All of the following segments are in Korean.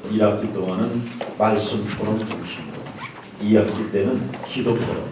1학기 동안은 말씀 토론 중심으로, 2학기 때는 기도 토론,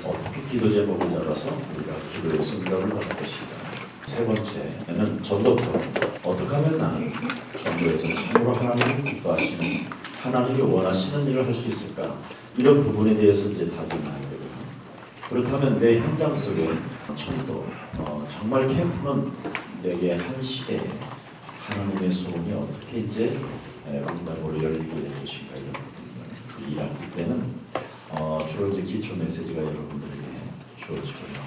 어떻게 기도 제목을 잡아서 우리가 기도에서 응답을 받을 것인가. 세 번째는 전도 토론, 어떻게 하면 나는 전도에서 참으로 하나님을 기뻐하시는, 하나님이 원하시는 일을 할 수 있을까. 이런 부분에 대해서 이제 답이 나야 되고요. 그렇다면 내 현장 속에 전도, 정말 캠프는 내게 한 시대에 하나님의 소원이 어떻게 이제 응답으로 열리게 될 것인가, 이런 부분들. 2학기 때는 주로 이제 기초 메시지가 여러분들에게 주어지고요.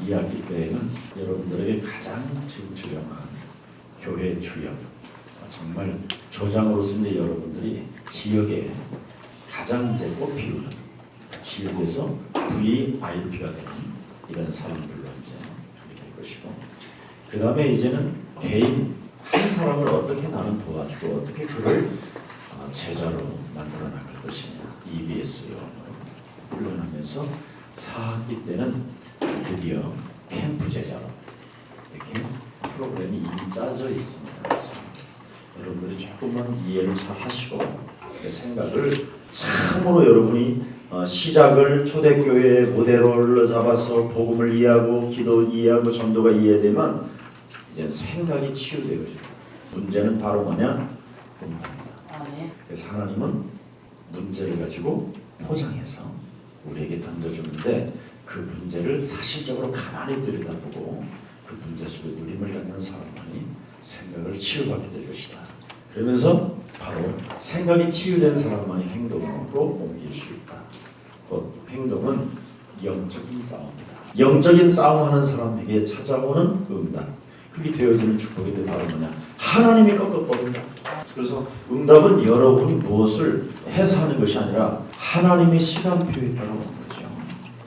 2학기 때에는 여러분들에게 가장 지금 중요한 교회 주역, 정말 조장으로서 이제 여러분들이 지역에 가장 이제 꽃피우는, 지역에서 VIP가 되는 이런 사람들로 이제 될 것이고, 그 다음에 이제는 개인 한 사람을 어떻게 나는 도와주고 어떻게 그를 제자로 만들어 나갈 것이냐, EBS 요원으로 훈련하면서 4학기 때는 드디어 캠프 제자로 이렇게 프로그램이 이미 짜져 있습니다. 그래서 여러분들이 조금만 이해를 잘 하시고 생각을 참으로 여러분이 시작을 초대교회의 모델로 잡아서 복음을 이해하고 기도 이해하고 전도가 이해되면 이제 생각이 치유되어져요. 문제는 바로 뭐냐? 응답입니다. 그래서 하나님은 문제를 가지고 포장해서 우리에게 던져주는데, 그 문제를 사실적으로 가만히 들여다보고 그 문제 속에 누림을 갖는 사람만이 생각을 치유받게 될 것이다. 그러면서 바로 생각이 치유된 사람만이 행동으로 옮길 수 있다. 그 행동은 영적인 싸움이다. 영적인 싸움하는 사람에게 찾아오는 응답, 그게 되어지는 축복이 바로 뭐냐? 하나님이 꺾어버린다. 그래서 응답은 여러분이 무엇을 해서 하는 것이 아니라 하나님의 시간표에 따라 오는 거죠.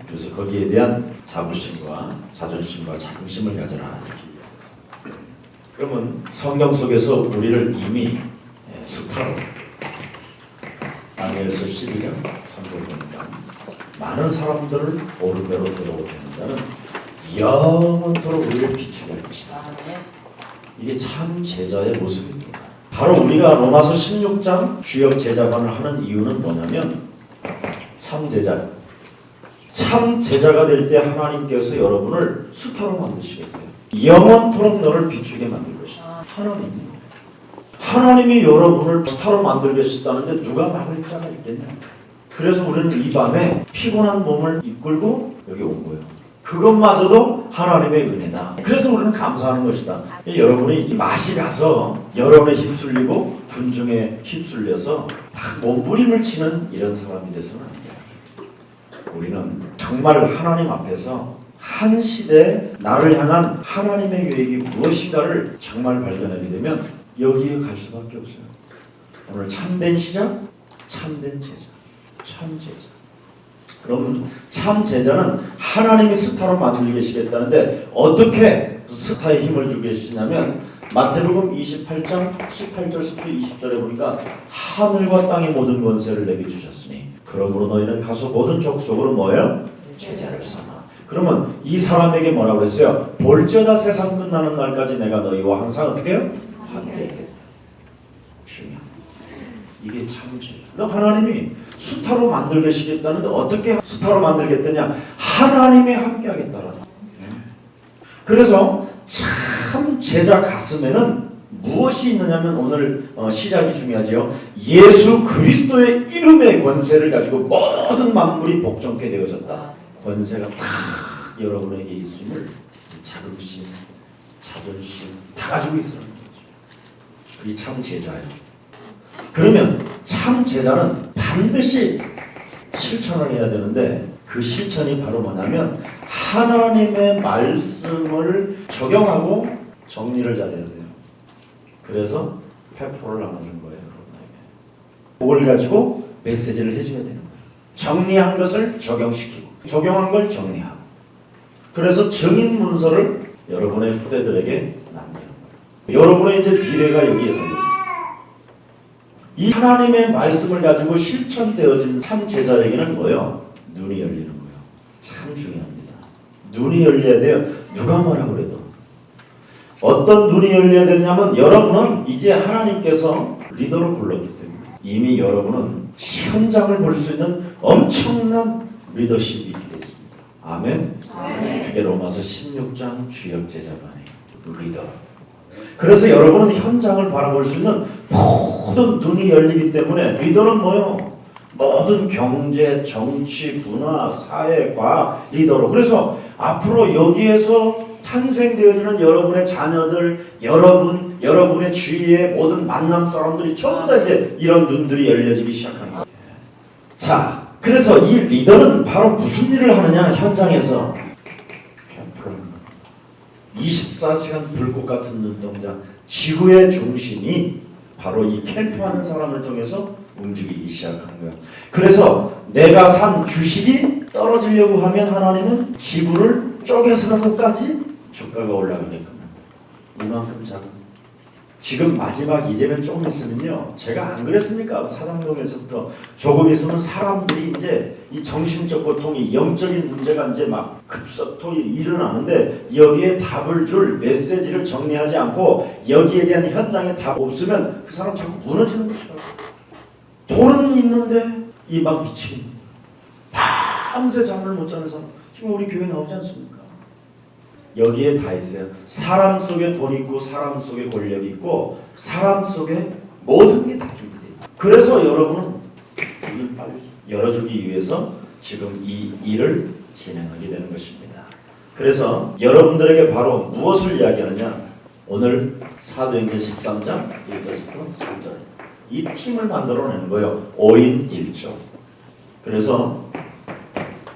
그래서 거기에 대한 자부심과 자존심과 자긍심을 가져라. 그러면 성경 속에서 우리를 이미 스타로, 다니엘서 12장 성경을 보니까 많은 사람들을 오른대로 들어오게 하는 자는 영원토록 우리를 비추게 할 것이다. 이게 참 제자의 모습입니다. 바로 우리가 로마서 16장 주역 제자반을 하는 이유는 뭐냐면, 참 제자가 될 때 하나님께서 여러분을 스타로 만드시겠대요. 영원토록 너를 비추게 만들 것이다. 하나님이 여러분을 스타로 만들겠다는데 누가 막을 자가 있겠냐. 그래서 우리는 이 밤에 피곤한 몸을 이끌고 여기 온 거예요. 그것마저도 하나님의 은혜다. 그래서 우리는 감사하는 것이다. 여러분이 맛이 가서 여러분에 휩쓸리고 군중에 휩쓸려서 몸부림을 치는 이런 사람이 돼서는 안 돼요. 우리는 정말 하나님 앞에서 한 시대에 나를 향한 하나님의 계획이 무엇인가를 정말 발견하게 되면 여기에 갈 수밖에 없어요. 오늘 참된 시작, 참된 제자, 참 제자. 그러면 참 제자는 하나님이 스타로 만들고 계시겠다는데 어떻게 스타에 힘을 주고 계시냐면, 마태복음 28장 18절부터 20절에 보니까 하늘과 땅의 모든 권세를 내게 주셨으니 그러므로 너희는 가서 모든 족속으로 뭐예요? 제자를 삼아. 그러면 이 사람에게 뭐라고 했어요? 볼지어다 세상 끝나는 날까지 내가 너희와 항상 어떻게 해요? 함께 있겠다. 중요합니다. 이게 참 제자. 하나님이 스타로 만들겠다는데 어떻게 스타로 만들겠다냐? 하나님이 함께 하겠다라는. 그래서 참 제자 가슴에는 무엇이 있느냐면, 오늘 시작이 중요하죠. 예수 그리스도의 이름의 권세를 가지고 모든 만물이 복종케 되어졌다. 권세가 다 여러분에게 있음을 자긍심, 자존심 다 가지고 있으라는 거죠. 그게 참 제자예요. 그러면 참 제자는 반드시 실천을 해야 되는데, 그 실천이 바로 뭐냐면 하나님의 말씀을 적용하고 정리를 잘해야 돼요. 그래서 페퍼를 나눠준 거예요. 그걸 가지고 메시지를 해줘야 되는 거예요. 정리한 것을 적용시키고 적용한 걸 정리하고, 그래서 증인 문서를 여러분의 후대들에게 남기는 거예요. 여러분의 이제 미래가 여기에 달려있어요. 이 하나님의 말씀을 가지고 실천되어진 참 제자에게는 뭐예요? 눈이 열리는 거예요. 참 중요합니다. 눈이 열려야 돼요. 누가 뭐라고 그래도. 어떤 눈이 열려야 되냐면, 여러분은 이제 하나님께서 리더를 골랐기 때문에 이미 여러분은 현장을 볼 수 있는 엄청난 리더십이 있게 되어 있습니다. 아멘? 그게 로마서 16장 주역제자반의 리더. 그래서 여러분은 현장을 바라볼 수 있는 모든 눈이 열리기 때문에 리더는 뭐요? 모든 경제, 정치, 문화, 사회, 과학 리더로. 그래서 앞으로 여기에서 탄생되어지는 여러분의 자녀들, 여러분의 주위의 모든 만남 사람들이 전부 다 이제 이런 눈들이 열려지기 시작하는 거예요. 자, 그래서 이 리더는 바로 무슨 일을 하느냐? 현장에서 24시간 불꽃 같은 눈동자, 지구의 중심이 바로 이 캠프하는 사람을 통해서 움직이기 시작한 거예요. 그래서 내가 산 주식이 떨어지려고 하면 하나님은 지구를 쪼개서라도까지 주가가 올라가게끔 합니다. 이만큼 작은. 지금 마지막 이제는 조금 있으면요. 제가 안 그랬습니까? 사당동에서부터 조금 있으면 사람들이 이제 이 정신적 고통이 영적인 문제가 이제 막 급속도로 일어나는데 여기에 답을 줄 메시지를 정리하지 않고 여기에 대한 현장에 답 없으면 그 사람 자꾸 무너지는 것이에요. 돈은 있는데 이 막 미치는 밤새 잠을 못 자는 사람 지금 우리 교회 나오지 않습니까? 여기에 다 있어요. 사람 속에 돈 있고 사람 속에 권력이 있고 사람 속에 모든 게 다 준비돼요. 그래서 여러분은 이 빨리 열어주기 위해서 지금 이 일을 진행하게 되는 것입니다. 그래서 여러분들에게 바로 무엇을 이야기하느냐? 오늘 사도행전 13장 1절부터 3절 이 팀을 만들어내는 거예요. 5인 1조. 그래서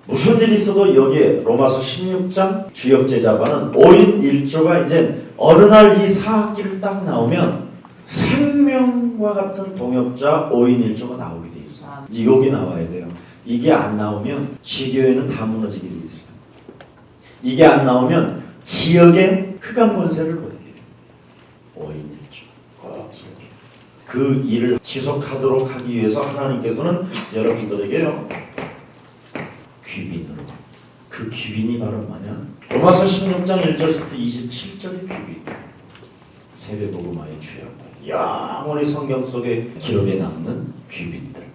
무슨 일이 있어도 여기에 로마서 16장 주역제자반은 5인 1조가 이제 어느 날 이 사학기를 딱 나오면 생명과 같은 동역자 5인 1조가 나오게 돼 있어요. 여기 나와야 돼요. 이게 안 나오면 지교회는 다 무너지게 돼 있어요. 이게 안 나오면 지역의 흑암 권세를 버리게 돼요. 5인 1조. 꼭 기억해요. 그 일을 지속하도록 하기 위해서 하나님께서는 여러분들에게요. 귀빈으로. 그 귀빈이 바로 뭐냐? 로마서 16장 1절부터 27절의 귀빈. 세대복음화의 주역들. 영원히 성경 속에 기록에 남는 귀빈들.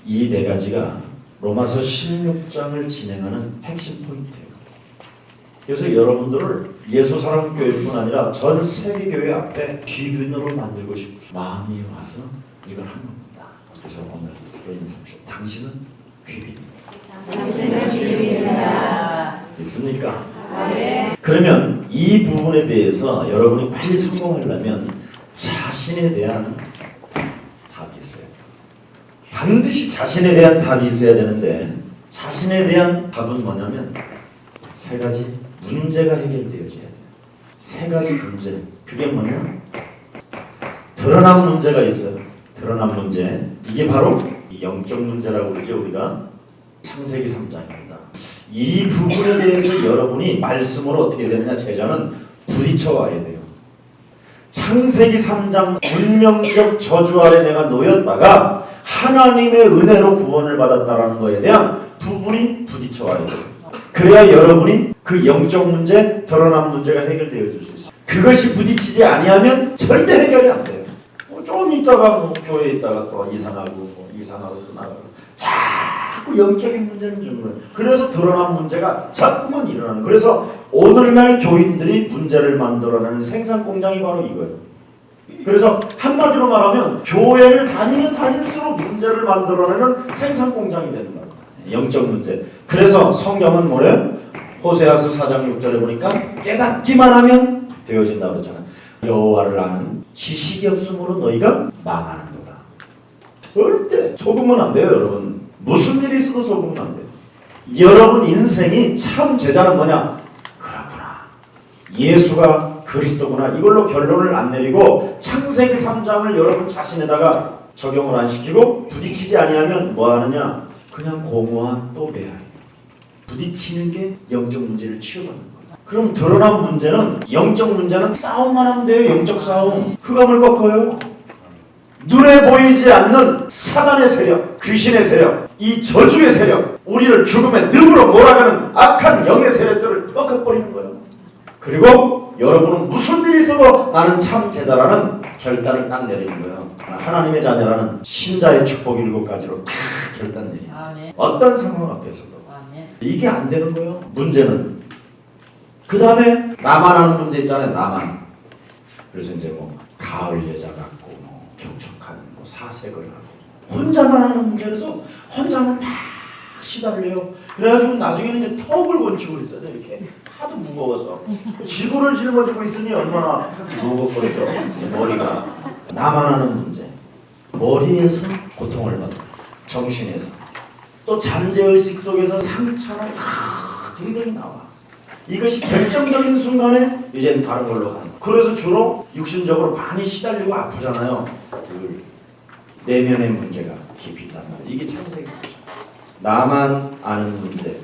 이 네 가지가 로마서 16장을 진행하는 핵심 포인트예요. 그래서 여러분들을 예수사랑교회뿐 아니라 전 세계교회 앞에 귀빈으로 만들고 싶은 마음이 와서 이걸 한 겁니다. 그래서 오늘 인사합시다. 당신은 귀빈입니다. 당신은 귀빈이다. 있습니까? 네. 그러면 이 부분에 대해서 여러분이 빨리 성공하려면 자신에 대한 답이 있어요. 반드시 자신에 대한 답이 있어야 되는데 자신에 대한 답은 뭐냐면 세 가지 문제가 해결되어져야 돼요. 세 가지 문제. 그게 뭐냐? 드러난 문제가 있어요. 드러난 문제. 이게 바로 영적 문제라고 그러죠. 우리가 창세기 3장입니다. 이 부분에 대해서 여러분이 말씀으로 어떻게 되느냐? 제자는 부딪혀 와야 돼요. 창세기 3장 운명적 저주 아래 내가 놓였다가 하나님의 은혜로 구원을 받았다라는 것에 대한 부분이 부딪혀 와야 돼요. 그래야 여러분이 그 영적 문제, 드러난 문제가 해결되어질 수 있어요. 그것이 부딪히지 아니하면 절대 해결이 안 돼요. 좀 있다가 교회에 있다가 또 이상하고 또 나가고 자꾸 영적인 문제는 좀 그래요. 그래서 드러난 문제가 자꾸만 일어나는. 그래서 오늘날 교인들이 문제를 만들어내는 생산 공장이 바로 이거예요. 그래서 한마디로 말하면 교회를 다니면 다닐수록 문제를 만들어내는 생산 공장이 되는 거예요. 영적 문제. 그래서 성경은 뭐래요? 호세아서 4장 6절에 보니까 깨닫기만 하면 되어진다 그러잖아요. 여호와를 아는 지식이 없으므로 너희가 망하는도다. 절대 속으면 안 돼요, 여러분. 무슨 일이 있어도 속으면 안 돼요. 여러분 인생이 참 제자는 뭐냐? 그렇구나. 예수가 그리스도구나. 이걸로 결론을 안 내리고 창세기 3장을 여러분 자신에다가 적용을 안 시키고 부딪히지 아니하면 뭐 하느냐? 그냥 공허한 또 매알. 부딪히는 게 영적 문제를 치유하는 거예요. 그럼 드러난 문제는 영적 문제는 싸움만 하면 돼요. 영적 싸움. 흑암을 꺾어요. 눈에 보이지 않는 사단의 세력, 귀신의 세력, 이 저주의 세력, 우리를 죽음의 늪으로 몰아가는 악한 영의 세력들을 꺾어버리는 거예요. 그리고 여러분은 무슨 일이 있어도 나는 참 제자라는 결단을 딱 내리는 거예요. 하나님의 자녀라는 신자의 축복 7가지로 다 결단 내려요. 아멘. 어떤 상황 앞에서도. 아멘. 이게 안 되는 거예요. 문제는. 그 다음에 나만 하는 문제 있잖아요. 나만. 그래서 이제 뭐 가을 여자 같고 뭐 촉촉한 뭐 사색을 하고 혼자만 하는 문제라서 혼자만 막 시달려요. 그래가지고 나중에는 이제 턱을 건치고 있어요. 이렇게 하도 무거워서 지구를 짊어지고 있으니 얼마나 무겁겠어. 머리가. 나만 하는 문제. 머리에서 고통을 받고 정신에서 또 잠재의식 속에서 상처가 등등이 나와. 이것이 결정적인 순간에 이제는 다른 걸로 가는 거예요. 그래서 주로 육신적으로 많이 시달리고 아프잖아요. 그 내면의 문제가 깊이 있단 말이에요. 이게 창세기죠. 나만 아는 문제.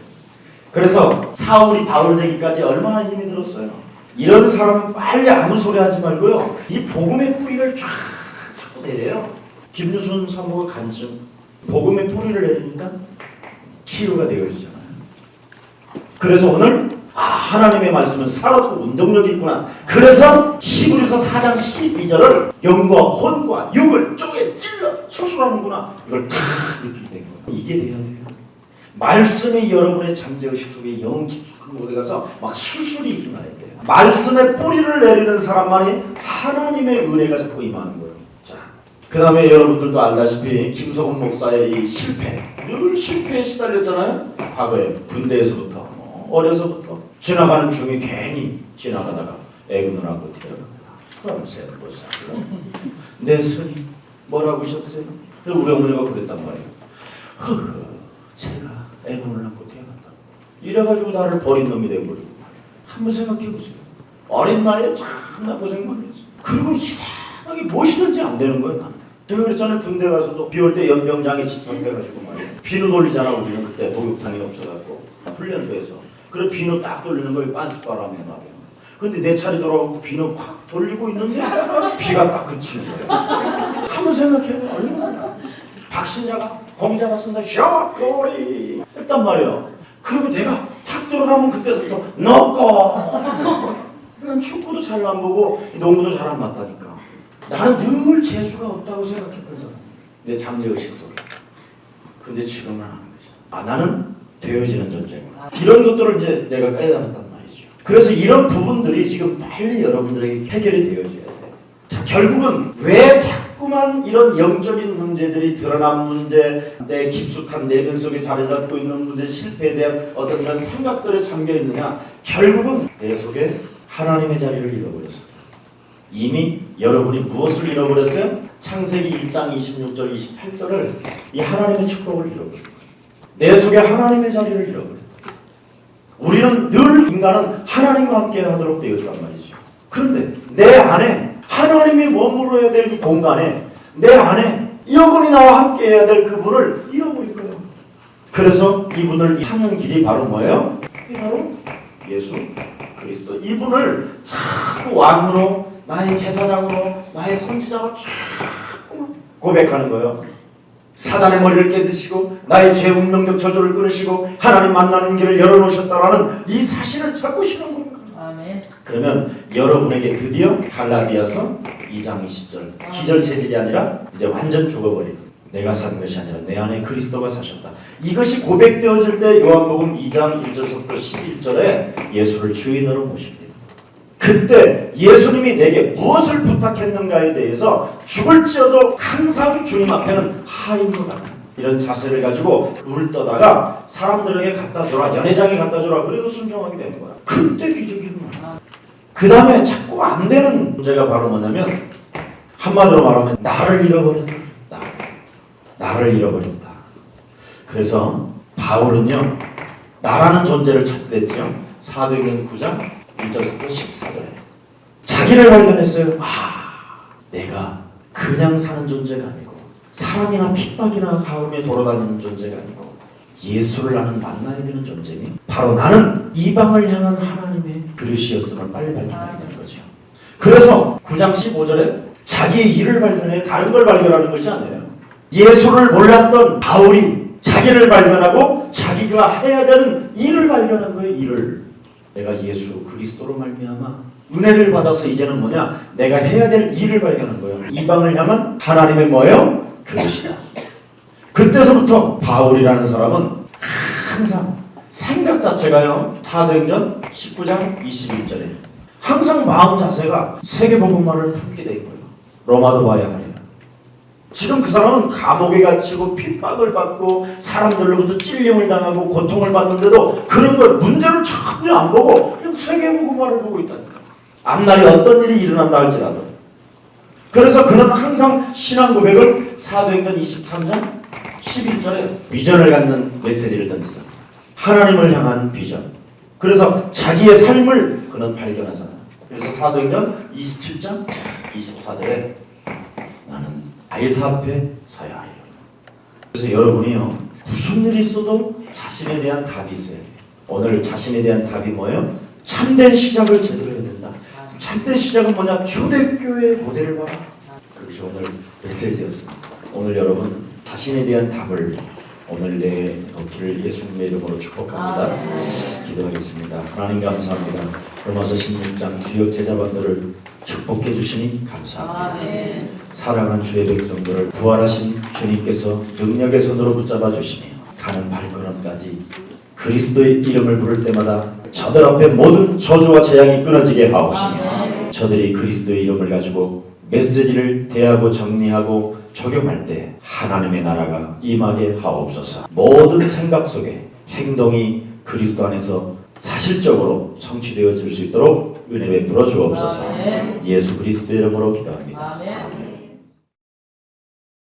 그래서 사울이 바울 되기까지 얼마나 힘이 들었어요. 이런 사람은 빨리 아무 소리 하지 말고요. 이 복음의 뿌리를 쫙 자꾸 내려요. 김유순 사모가 간증. 복음의 뿌리를 내리니까 치유가 되어지잖아요. 그래서 오늘 하나님의 말씀은 살았고 운동력이 있구나. 그래서 히브리서 4장 12절을 영과 혼과 육을 쪼개 찔러 수술하는구나. 이걸 다 느끼게 된 거예요. 이게 돼야 돼요. 말씀이 여러분의 잠재의식 속에 영 깊숙한 곳에 가서 막 수술이 일어나야 돼요. 말씀의 뿌리를 내리는 사람만이 하나님의 은혜가 자꾸 임하는 거예요. 자, 그 다음에 여러분들도 알다시피 김석훈 목사의 이 실패, 늘 실패에 시달렸잖아요. 과거에 군대에서부터 어려서부터 지나가는 중에 괜히 지나가다가 애군을 하고 태어납니다. 그럼 새는 못 살고 내 손이 뭐라고 하셨어요? 우리 어머니가 그랬단 말이에요. 허허, 제가 애군을 안고 태어났다. 이래가지고 나를 버린 놈이 돼버리고 한번 생각해보세요. 어린 나이에 참나 고생 많이 했어. 그리고 이상하게 무엇이든지 안 되는 거예요. 나한테. 제가 그랬잖아요. 군대 가서도 비 올 때 연병장에 집합해가지고 말이에요. 비누 돌리잖아. 우리는 그때 목욕탕이 없어갖고 훈련소에서. 그래 비누 딱 돌리는 거예요. 빤스바람에 말이에요. 근데 내 차례 돌아가고 비누 확 돌리고 있는데 비가 딱 그치는 거예요. 한번 생각해봐. 얼마나 박신자가 공기 잡았습니다. 샷거리 했단 말이에요. 그리고 내가 탁 들어가면 그때서부터 넣고 난 축구도 잘 안 보고 농구도 잘 안 맞다니까. 나는 늘 재수가 없다고 생각했던 사람. 내 잠재의식 속에. 근데 지금은 안 되죠. 나는 되어지는 존재구나. 이런 것들을 이제 내가 깨달았단 말이죠. 그래서 이런 부분들이 지금 빨리 여러분들에게 해결이 되어져야 돼요. 자, 결국은 왜 자꾸만 이런 영적인 문제들이 드러난 문제, 내 깊숙한 내면 속에 자리 잡고 있는 문제, 실패에 대한 어떤 이런 생각들에 잠겨 있느냐? 결국은 내 속에 하나님의 자리를 잃어버렸어요. 이미 여러분이 무엇을 잃어버렸어요? 창세기 1장 26절 28절을 이 하나님의 축복을 잃어버렸어요. 내 속에 하나님의 자리를 잃어버렸다. 우리는 늘 인간은 하나님과 함께 하도록 되었단 말이죠. 그런데 내 안에 하나님이 머물러야 될 이 공간에 내 안에 여러분이 나와 함께 해야 될 그분을 잃어버릴 거예요. 그래서 이분을 찾는 길이 바로 뭐예요? 바로 예수 그리스도. 이분을 자꾸 왕으로, 나의 제사장으로, 나의 선지자로 자꾸 고백하는 거예요. 사단의 머리를 깨드시고 나의 죄 운명적 저주를 끊으시고 하나님 만나는 길을 열어놓으셨다라는 이 사실을 자꾸 실은 겁니다. 아멘. 그러면 여러분에게 드디어 갈라디아서 2장 20절 기절 체질이 아니라 이제 완전 죽어버린, 내가 산 것이 아니라 내 안에 그리스도가 사셨다. 이것이 고백되어질 때 요한복음 2장 1절부터 11절에 예수를 주인으로 모십니다. 그때 예수님이 내게 무엇을 부탁했는가에 대해서 죽을지어도 항상 주님 앞에는 하인과 같은 이런 자세를 가지고 물 떠다가 사람들에게 갖다 주라, 연회장에 갖다 주라. 그래도 순종하게 되는 거야. 그때 기적이 일어나. 그 다음에 자꾸 안 되는 문제가 바로 뭐냐면, 한마디로 말하면 나를 잃어버렸다. 나를 잃어버렸다. 그래서 바울은요, 나라는 존재를 찾게 됐죠. 사도행전 9장 1절부터 14절에 자기를 발견했어요. 내가 그냥 사는 존재가 아니고 사람이나 핍박이나 가움에 돌아다니는 존재가 아니고 예수를 나는 만나야 되는 존재니 바로 나는 이방을 향한 하나님의 그릇이었음을 빨리 발견하게 된 거죠. 그래서 9장 15절에 자기의 일을 발견해 다른 걸 발견하는 것이 아니에요. 예수를 몰랐던 바울이 자기를 발견하고 자기가 해야 되는 일을 발견한 거예요. 일을. 내가 예수 그리스도로 말미암아 은혜를 받아서 이제는 뭐냐? 내가 해야 될 일을 발견한 거예요. 이방을 향한 하나님의 뭐예요? 그릇이다. 그때서부터 바울이라는 사람은 항상 생각 자체가요. 사도행전 19장 21절에 항상 마음 자세가 세계복음만을 품게 된 거예요. 로마도 봐야 하래요. 지금 그 사람은 감옥에 갇히고 핍박을 받고 사람들로부터 찔림을 당하고 고통을 받는데도 그런 걸 문제를 전혀 안 보고 그냥 세계복음만을 보고 있다니까. 앞날에 어떤 일이 일어난다 할지라도. 그래서 그는 항상 신앙 고백을 사도행전 23장 11절에 비전을 갖는 메시지를 던지잖아. 하나님을 향한 비전. 그래서 자기의 삶을 그는 발견하잖아. 그래서 사도행전 27장 24절에 나는 바이사 앞에 서야 하리라. 그래서 여러분이요, 무슨 일이 있어도 자신에 대한 답이 있어요. 오늘 자신에 대한 답이 뭐예요? 참된 시작을 제대로 해야 된다. 참된 시작은 뭐냐? 초대교회의 모델을 봐라. 그것이 오늘 메시지였습니다. 오늘 여러분 자신에 대한 답을 오늘 내 얻기를 예수님의 이름으로 축복합니다. 기도하겠습니다. 하나님 감사합니다. 로마서 16장 주역 제자반들을 축복해 주시니 감사합니다. 사랑하는 주의 백성들을 부활하신 주님께서 능력의 손으로 붙잡아 주시며 가는 발걸음까지 그리스도의 이름을 부를 때마다 저들 앞에 모든 저주와 재앙이 끊어지게 하옵시며 저들이 그리스도의 이름을 가지고 메시지를 대하고 정리하고 적용할 때 하나님의 나라가 임하게 하옵소서. 모든 생각 속에 행동이 그리스도 안에서 사실적으로 성취되어질 수 있도록 은혜 베풀어 주옵소서. 예수 그리스도의 이름으로 기도합니다.